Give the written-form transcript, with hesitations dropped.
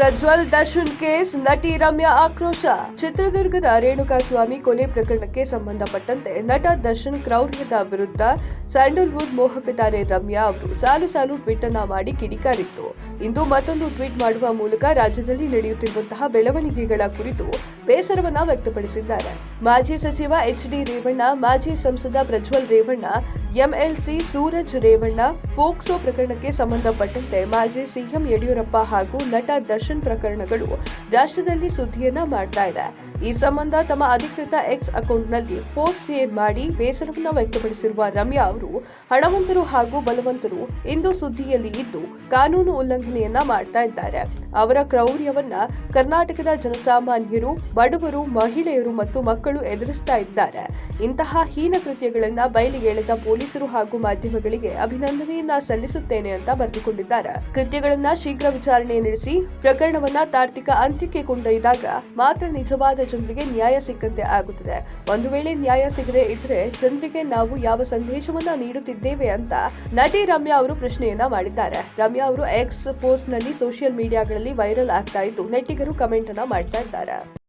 Prajwal Darshan case, ನಟಿ ರಮ್ಯಾ ಆಕ್ರೋಶ. ಚಿತ್ರದುರ್ಗದ ರೇಣುಕಾಸ್ವಾಮಿ ಕೊಲೆ ಪ್ರಕರಣಕ್ಕೆ ಸಂಬಂಧಪಟ್ಟಂತೆ ನಟ ದರ್ಶನ್ ಕ್ರೌರ್ಯದ ವಿರುದ್ಧ ಸ್ಯಾಂಡಲ್ವುಡ್ ಮೋಹಕ ತಾರೆ ರಮ್ಯಾ ಅವರು ಸಾಲು ಟ್ವೀಟ್ ಅನ್ನ ಮಾಡಿ ಕಿಡಿಕಾರಿದ್ರು. ಇಂದು ಮತ್ತೊಂದು ಟ್ವೀಟ್ ಮಾಡುವ ಮೂಲಕ ರಾಜ್ಯದಲ್ಲಿ ನಡೆಯುತ್ತಿರುವಂತಹ ಬೆಳವಣಿಗೆಗಳ ಕುರಿತು ಬೇಸರವನ್ನ ವ್ಯಕ್ತಪಡಿಸಿದ್ದಾರೆ. ಮಾಜಿ ಸಚಿವ ಎಚ್.ಡಿ. ರೇವಣ್ಣ, ಮಾಜಿ ಸಂಸದ ಪ್ರಜ್ವಲ್ ರೇವಣ್ಣ, ಎಂಎಲ್ಸಿ ಸೂರಜ್ ರೇವಣ್ಣ, ಫೋಕ್ಸೋ ಪ್ರಕರಣಕ್ಕೆ ಸಂಬಂಧಪಟ್ಟಂತೆ ಮಾಜಿ ಸಿಎಂ ಯಡಿಯೂರಪ್ಪ ಹಾಗೂ ನಟ ದರ್ಶನ್ ಪ್ರಕರಣಗಳು ರಾಷ್ಟ್ರದಲ್ಲಿ ಸುದ್ದಿಯನ್ನ ಮಾಡ್ತಾ ಇದೆ. ಈ ಸಂಬಂಧ ತಮ್ಮ ಅಧಿಕೃತ ಎಕ್ಸ್ ಅಕೌಂಟ್ನಲ್ಲಿ ಪೋಸ್ಟ್ ಶೇರ್ ಮಾಡಿ ಬೇಸರವನ್ನ ವ್ಯಕ್ತಪಡಿಸಿರುವ ರಮ್ಯಾ ಅವರು, ಹಣವಂತರು ಹಾಗೂ ಬಲವಂತರು ಇಂದು ಸುದ್ದಿಯಲ್ಲಿ ಇದ್ದು ಕಾನೂನು ಉಲ್ಲಂಘನೆಯನ್ನ ಮಾಡ್ತಾ ಇದ್ದಾರೆ. ಅವರ ಕ್ರೌರ್ಯವನ್ನ ಕರ್ನಾಟಕದ ಜನಸಾಮಾನ್ಯರು, ಬಡವರು, ಮಹಿಳೆಯರು ಮತ್ತು ಮಕ್ಕಳು ಎದುರಿಸ್ತಾ ಇದ್ದಾರೆ. ಇಂತಹ ಹೀನ ಕೃತ್ಯಗಳನ್ನ ಬಯಲಿಗೆ ಎಳೆದ ಪೊಲೀಸರು ಹಾಗೂ ಮಾಧ್ಯಮಗಳಿಗೆ ಅಭಿನಂದನೆಯನ್ನ ಸಲ್ಲಿಸುತ್ತೇನೆ ಅಂತ ಬರೆದುಕೊಂಡಿದ್ದಾರೆ. ಕೃತ್ಯಗಳನ್ನ ಶೀಘ್ರ ವಿಚಾರಣೆ ನಡೆಸಿ ಪ್ರಕರಣವನ್ನ ತಾರ್ಕಿಕ ಅಂತ್ಯಕ್ಕೆ ಕೊಂಡೊಯ್ದಾಗ ಮಾತ್ರ ನಿಜವಾದ ಜನರಿಗೆ ನ್ಯಾಯ ಸಿಕ್ಕಂತೆ ಆಗುತ್ತದೆ. ಒಂದು ವೇಳೆ ನ್ಯಾಯ ಸಿಗದೆ ಇದ್ರೆ ಜನರಿಗೆ ನಾವು ಯಾವ ಸಂದೇಶವನ್ನ ನೀಡುತ್ತಿದ್ದೇವೆ ಅಂತ ನಟಿ ರಮ್ಯಾ ಅವರು ಪ್ರಶ್ನೆಯನ್ನ ಮಾಡಿದ್ದಾರೆ. ರಮ್ಯಾ ಅವರು ಎಕ್ಸ್ ಪೋಸ್ಟ್ ನಲ್ಲಿ ಸೋಷಿಯಲ್ ಮೀಡಿಯಾಗಳಲ್ಲಿ ವೈರಲ್ ಆಗ್ತಾ ಇದ್ದು ನೆಟ್ಟಿಗರು ಕಮೆಂಟ್ ಅನ್ನ ಮಾಡ್ತಾ ಇದ್ದಾರೆ.